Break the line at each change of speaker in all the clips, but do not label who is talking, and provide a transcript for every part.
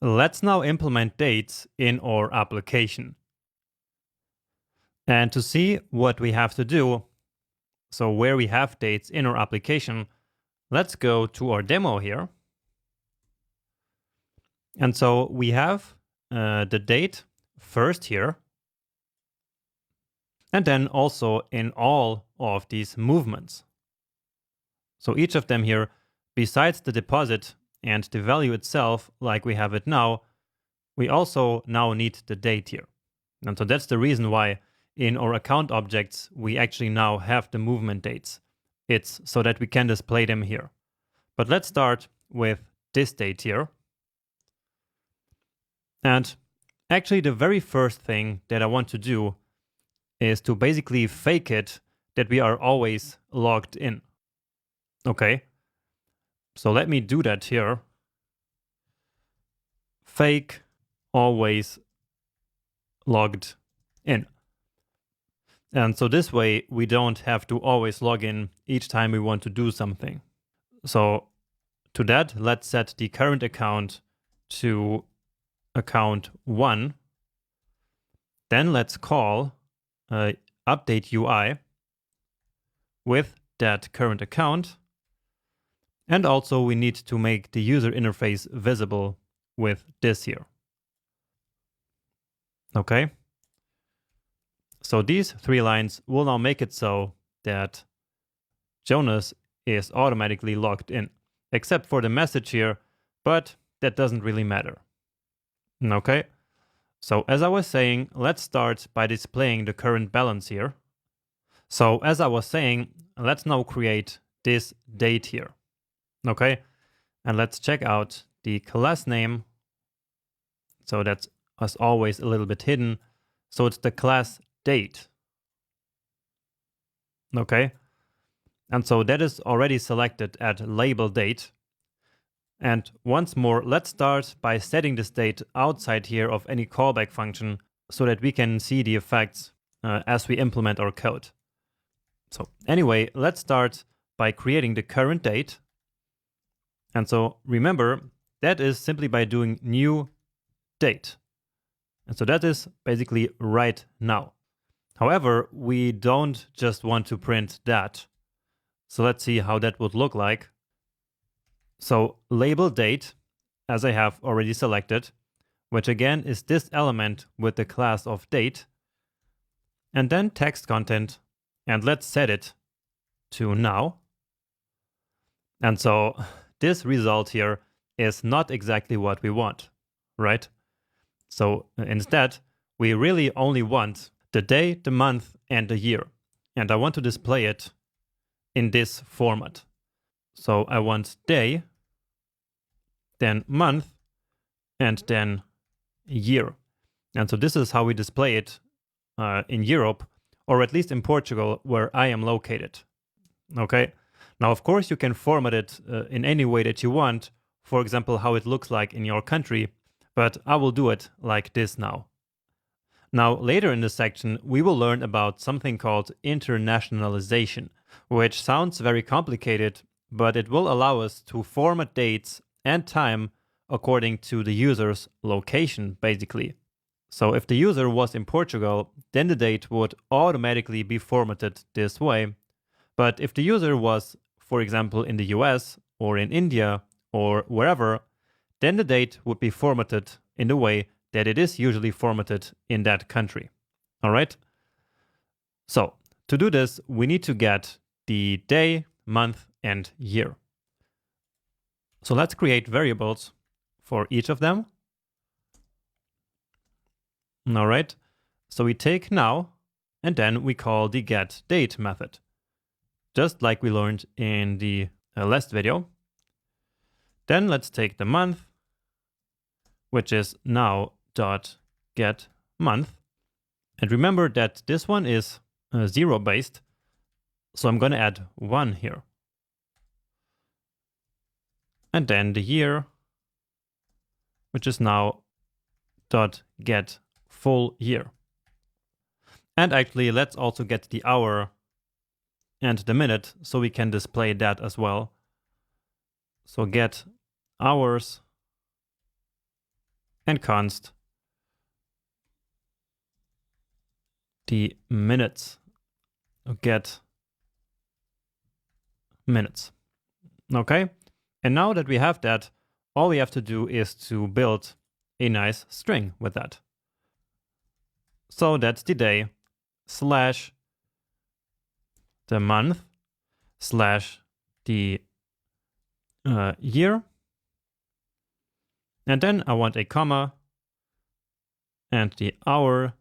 let's now implement dates in our application. And to see what we have to do, so where we have dates in our application, let's go to our demo here. And so we have the date first here, and then also in all of these movements. So each of them here, besides the deposit and the value itself, like we have it now, we also now need the date here. And so that's the reason why in our account objects, we actually now have the movement dates. It's so that we can display them here. But let's start with this date here. And actually the very first thing that I want to do is to basically fake it that we are always logged in. Okay, so let me do that here. Fake always logged in. And so this way we don't have to always log in each time we want to do something. So to that, let's set the current account to account 1. Then let's call update UI with that current account. And also we need to make the user interface visible with this here. Okay. So these 3 lines will now make it so that Jonas is automatically logged in, except for the message here, but that doesn't really matter. Okay. So as I was saying, let's start by displaying the current balance here. So as I was saying, let's now create this date here. Okay, and let's check out the class name. So that's as always a little bit hidden. So it's the class date. Okay, and so that is already selected at label date. And once more, let's start by setting this date outside here of any callback function so that we can see the effects as we implement our code. So anyway, let's start by creating the current date. And so remember, that is simply by doing new date. And so that is basically right now. However, we don't just want to print that. So let's see how that would look like. So label date, as I have already selected, which again is this element with the class of date. And then text content, and let's set it to now. And so this result here is not exactly what we want, right? So instead, we really only want the day, the month, and the year. And I want to display it in this format. So I want day, then month, and then year. And so this is how we display it in Europe, or at least in Portugal, where I am located. Okay. Now, of course, you can format it in any way that you want, for example, how it looks like in your country, but I will do it like this now. Now, later in this section, we will learn about something called internationalization, which sounds very complicated, but it will allow us to format dates and time according to the user's location, basically. So if the user was in Portugal, then the date would automatically be formatted this way. But if the user was, for example, in the US or in India or wherever, then the date would be formatted in the way that it is usually formatted in that country. All right? So to do this, we need to get the day, month, and year. So let's create variables for each of them. All right. So we take now, and then we call the getDate method, just like we learned in the last video. Then let's take the month, which is now.getMonth. And remember that this one is 0 based. So I'm going to add 1 here. And then the year, which is now .getFullYear. And actually, let's also get the hour and the minute so we can display that as well. So get hours and const the minutes, get minutes. Okay, and now that we have that, all we have to do is to build a nice string with that. So that's the day slash the month slash the year. And then I want a comma and the hour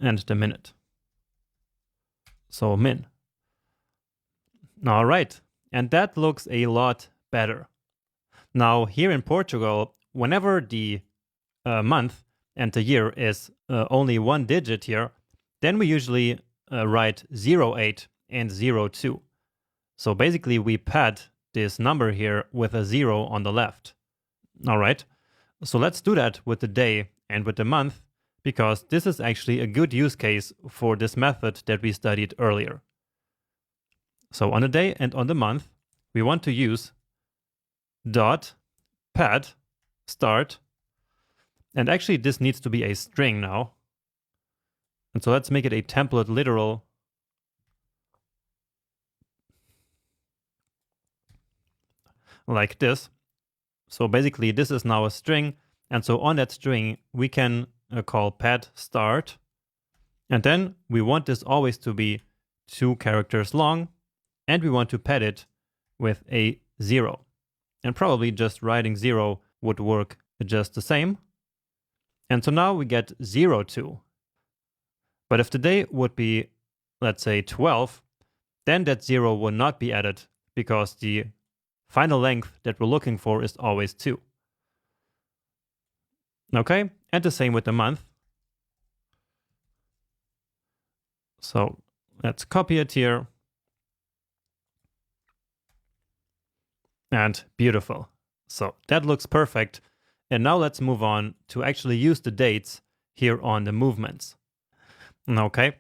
and the minute. So min. All right, and that looks a lot better. Now here in Portugal, whenever the month and the year is only one digit here, then we usually write 08 and 02. So basically we pad this number here with a 0 on the left. All right, so let's do that with the day and with the month, because this is actually a good use case for this method that we studied earlier. So on the day and on the month, we want to use dot pad start. And actually this needs to be a string now. And so let's make it a template literal. Like this. So basically this is now a string. And so on that string, we can call pad start. And then we want this always to be 2 characters long. And we want to pad it with a 0. And probably just writing 0 would work just the same. And so now we get 02. But if the day would be, let's say, 12, then that 0 would not be added because the final length that we're looking for is always 2. Okay, and the same with the month. So let's copy it here. And beautiful. So that looks perfect. And now let's move on to actually use the dates here on the movements. Okay.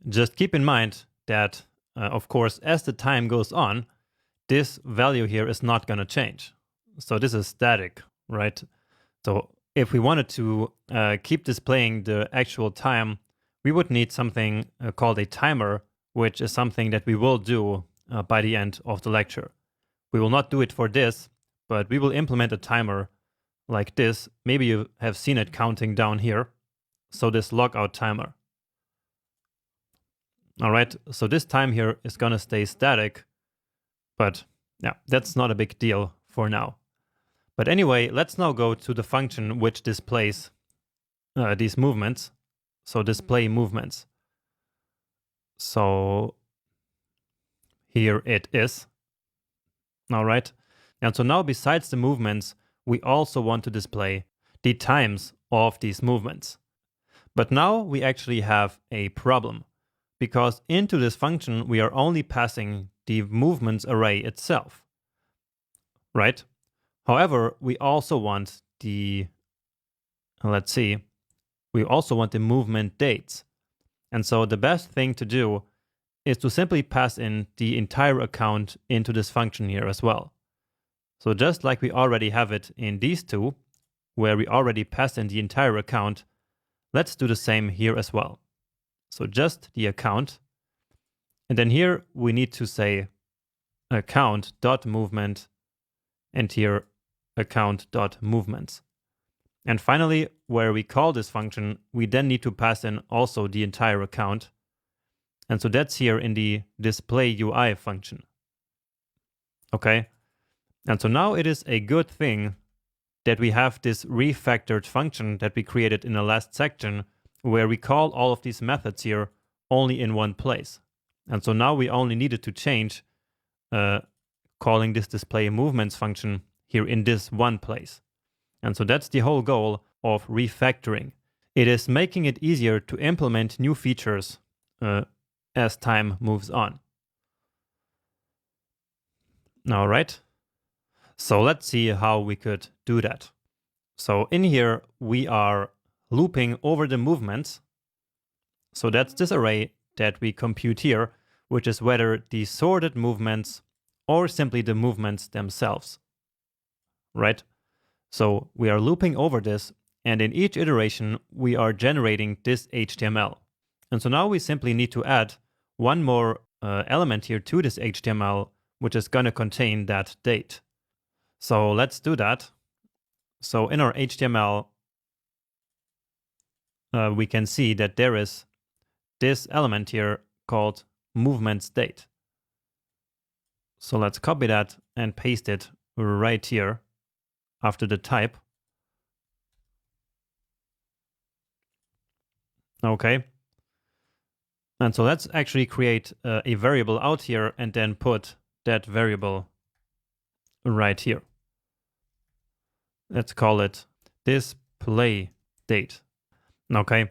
Just keep in mind that, of course, as the time goes on, this value here is not going to change. So this is static, right? So if we wanted to keep displaying the actual time, we would need something called a timer, which is something that we will do by the end of the lecture. We will not do it for this, but we will implement a timer like this. Maybe you have seen it counting down here. So this logout timer. All right, so this time here is going to stay static, but yeah, that's not a big deal for now. But anyway, let's now go to the function which displays these movements. So display movements. So here it is. All right. And so now besides the movements, we also want to display the times of these movements. But now we actually have a problem, because into this function, we are only passing the movements array itself, right? However, we also want the, let's see, we also want the movement dates. And so the best thing to do is to simply pass in the entire account into this function here as well. So just like we already have it in these two, where we already passed in the entire account, let's do the same here as well. So just the account. And then here we need to say account.movement and here account.movements. And finally, where we call this function, we then need to pass in also the entire account. And so that's here in the display UI function. Okay. And so now it is a good thing that we have this refactored function that we created in the last section, where we call all of these methods here only in one place. And so now we only needed to change calling this display movements function here in this one place. And so that's the whole goal of refactoring. It is making it easier to implement new features as time moves on. All right. So let's see how we could do that. So in here, we are looping over the movements. So that's this array that we compute here, which is whether the sorted movements or simply the movements themselves, right? So we are looping over this, and in each iteration, we are generating this HTML. And so now we simply need to add one more element here to this HTML, which is going to contain that date. So let's do that. So in our HTML, we can see that there is this element here called movement date. So let's copy that and paste it right here after the type. Okay. And so let's actually create a variable out here and then put that variable right here. Let's call it display date. Okay.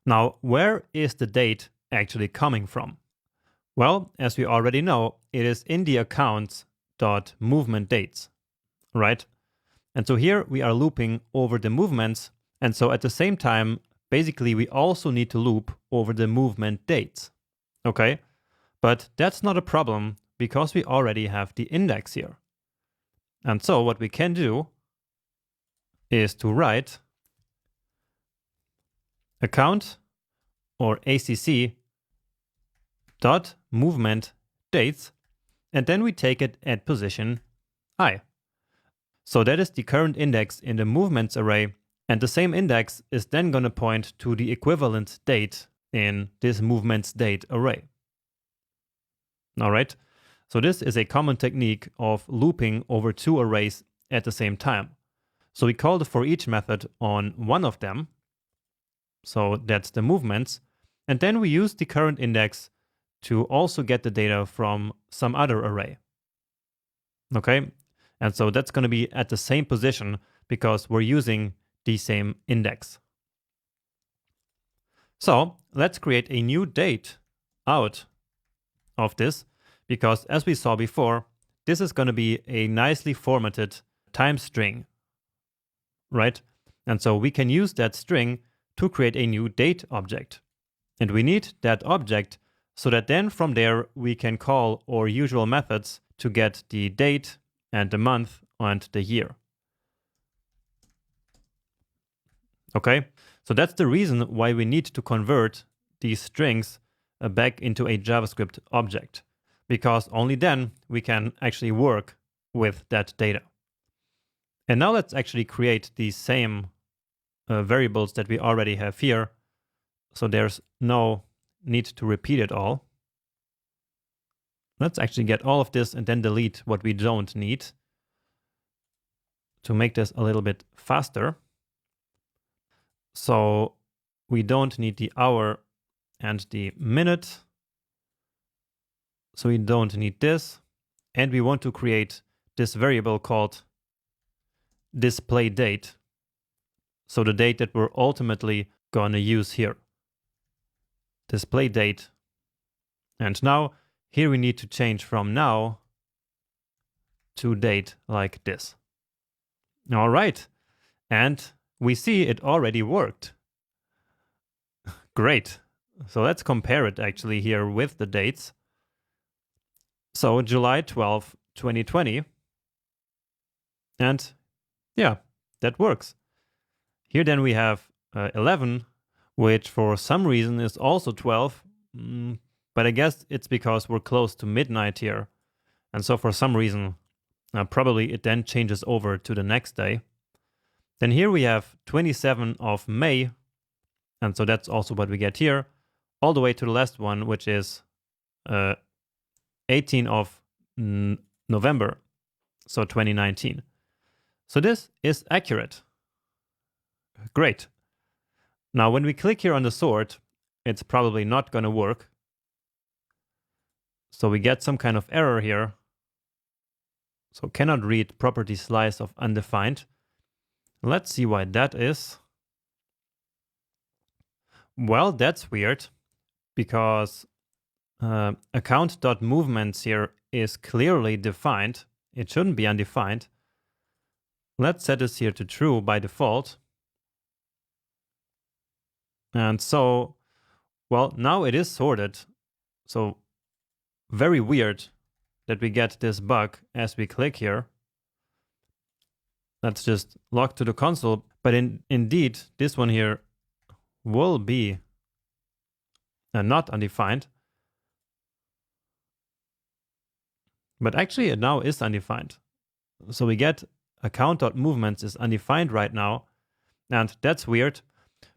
Now, where is the date actually coming from? Well, as we already know, it is in the accounts.movement dates, right? And so here we are looping over the movements. And so at the same time, basically, we also need to loop over the movement dates. Okay. But that's not a problem because we already have the index here. And so what we can do is to write account or ACC dot movement dates, and then we take it at position I. So that is the current index in the movements array, and the same index is then going to point to the equivalent date in this movements date array. All right. So this is a common technique of looping over two arrays at the same time. So we call the for each method on one of them. So that's the movements. And then we use the current index to also get the data from some other array. Okay. And so that's going to be at the same position because we're using the same index. So let's create a new date out of this, because as we saw before, this is going to be a nicely formatted time string, right? And so we can use that string to create a new date object. And we need that object so that then from there we can call our usual methods to get the date and the month and the year. Okay, so that's the reason why we need to convert these strings back into a JavaScript object, because only then we can actually work with that data. And now let's actually create these same variables that we already have here. So there's no need to repeat it all. Let's actually get all of this and then delete what we don't need to make this a little bit faster. So we don't need the hour and the minute. So we don't need this. And we want to create this variable called display date. So the date that we're ultimately going to use here. Display date. And now here we need to change from now to date like this. All right. And we see it already worked. Great. So let's compare it actually here with the dates. So July 12, 2020. And yeah, that works. Here then we have 11, which for some reason is also 12. But I guess it's because we're close to midnight here. And so for some reason, probably it then changes over to the next day. Then here we have 27 of May. And so that's also what we get here. All the way to the last one, which is 18 of November. So 2019. So this is accurate. Great. Now, when we click here on the sort, it's probably not going to work. So we get some kind of error here. So cannot read property slice of undefined. Let's see why that is. Well, that's weird because account.movements here is clearly defined. It shouldn't be undefined. Let's set this here to true by default. And so, well, now it is sorted. So very weird that we get this bug as we click here. let's just log to the console. But indeed, this one here will be not undefined. But actually it now is undefined. So we get account.movements is undefined right now. And that's weird.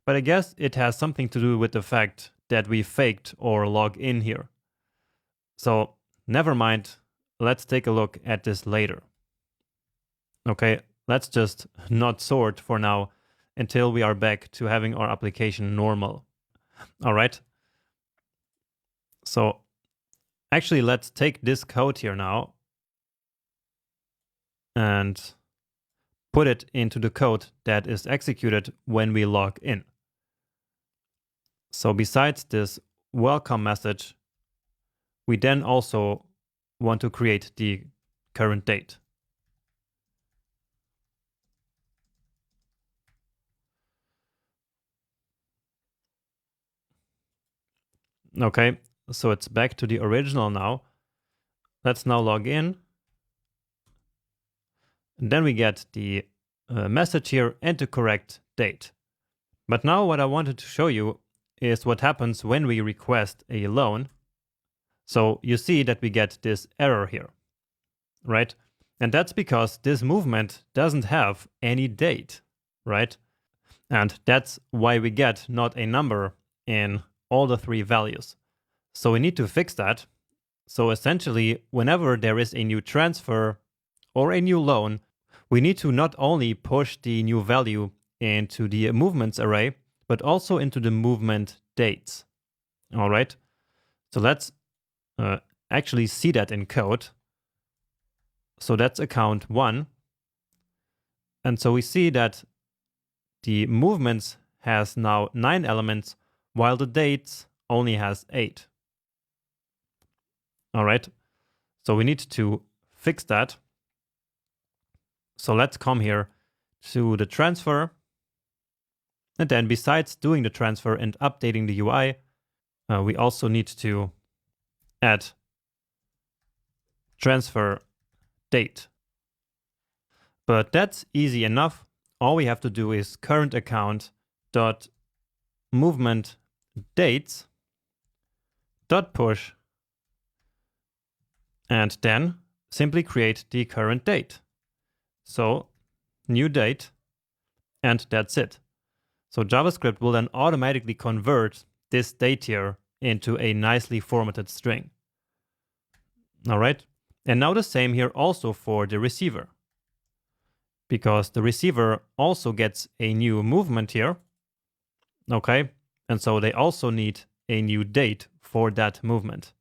But I guess it has something to do with the fact that we faked or log in here. So never mind. Let's take a look at this later. Okay, let's just not sort for now until we are back to having our application normal. All right. So actually, let's take this code here now and put it into the code that is executed when we log in. So besides this welcome message, we then also want to create the current date. Okay, so it's back to the original now. Let's now log in. And then we get the message here and the correct date. But now what I wanted to show you is what happens when we request a loan. So you see that we get this error here, right? And that's because this movement doesn't have any date, right? And that's why we get not a number in all the three values. So we need to fix that. So essentially, whenever there is a new transfer or a new loan, we need to not only push the new value into the movements array, but also into the movement dates. All right. So let's actually see that in code. So that's account 1. And so we see that the movements has now 9 elements, while the dates only has 8. All right. So we need to fix that. So let's come here to the transfer. And then besides doing the transfer and updating the UI, we also need to add transfer date. But that's easy enough. All we have to do is current account dot movement dates dot push, and then simply create the current date. So new date, and that's it. So JavaScript will then automatically convert this date here into a nicely formatted string. All right. And now the same here also for the receiver, because the receiver also gets a new movement here. Okay. And so they also need a new date for that movement.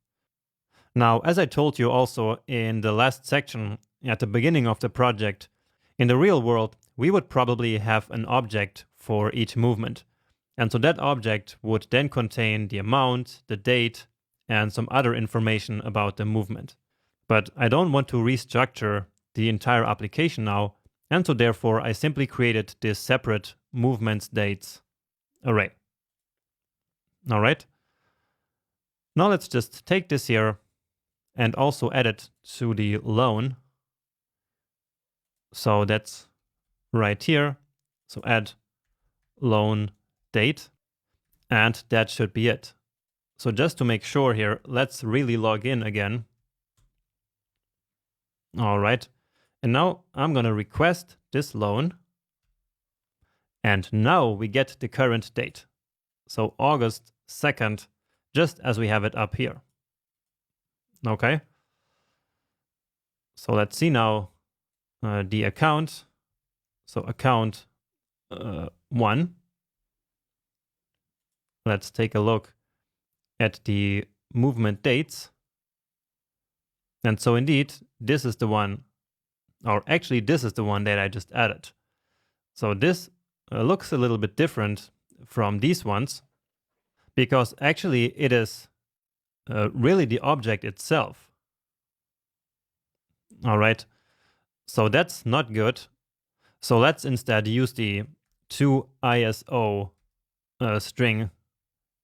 Now, as I told you also in the last section at the beginning of the project, in the real world, we would probably have an object for each movement. And so that object would then contain the amount, the date, and some other information about the movement. But I don't want to restructure the entire application now, and so therefore I simply created this separate movements dates array. All right. Now let's just take this here and also add it to the loan. So that's right here. So add loan date, and that should be it. So just to make sure here, let's really log in again. All right. And now I'm going to request this loan. And now we get the current date. So August 2nd, just as we have it up here. Okay. So let's see now the account. So account 1. Let's take a look at the movement dates. And so indeed, this is the one, or actually this is the one that I just added. So this looks a little bit different from these ones, because actually it is really the object itself. All right, so that's not good. So let's instead use the toISO string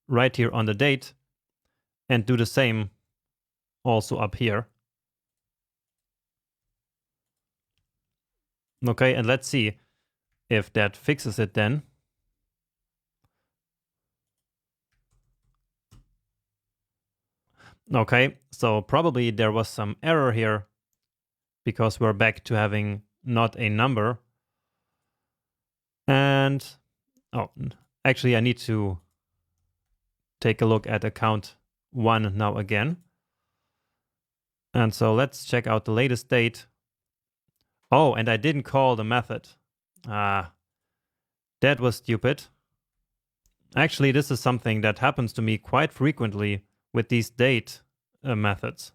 right here on the date and do the same also up here. Okay, and let's see if that fixes it then. Okay, so probably there was some error here because we're back to having not a number. And, oh, actually I need to take a look at account 1 now again. And so let's check out the latest date. Oh, and I didn't call the method. Ah, that was stupid. Actually, this is something that happens to me quite frequently with these date methods,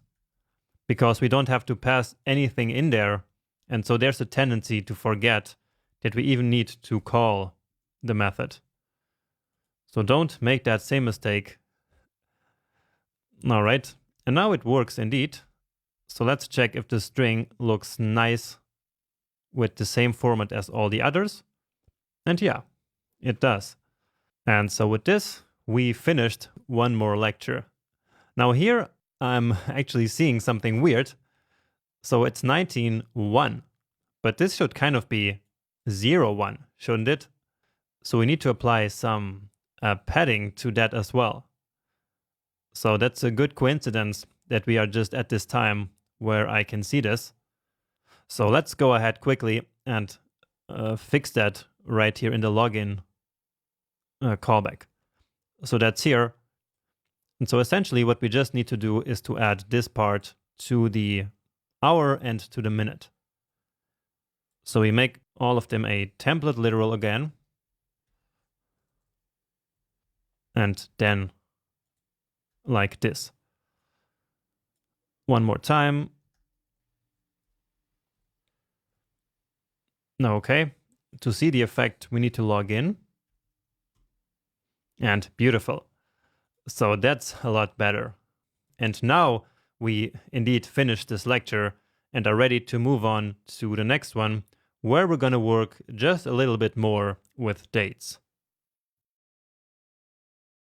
because we don't have to pass anything in there. And so there's a tendency to forget that we even need to call the method. So don't make that same mistake. All right, and now it works indeed. So let's check if the string looks nice with the same format as all the others. And yeah, it does. And so with this, we finished one more lecture. Now here, I'm actually seeing something weird. So it's 19.1, but this should kind of be 0.1, shouldn't it? So we need to apply some padding to that as well. So that's a good coincidence that we are just at this time where I can see this. So let's go ahead quickly and fix that right here in the login callback. So that's here. And so essentially what we just need to do is to add this part to the hour and to the minute. So we make all of them a template literal again. And then like this. One more time. Okay. To see the effect, we need to log in. And beautiful. So that's a lot better. And now we indeed finished this lecture and are ready to move on to the next one, where we're going to work just a little bit more with dates.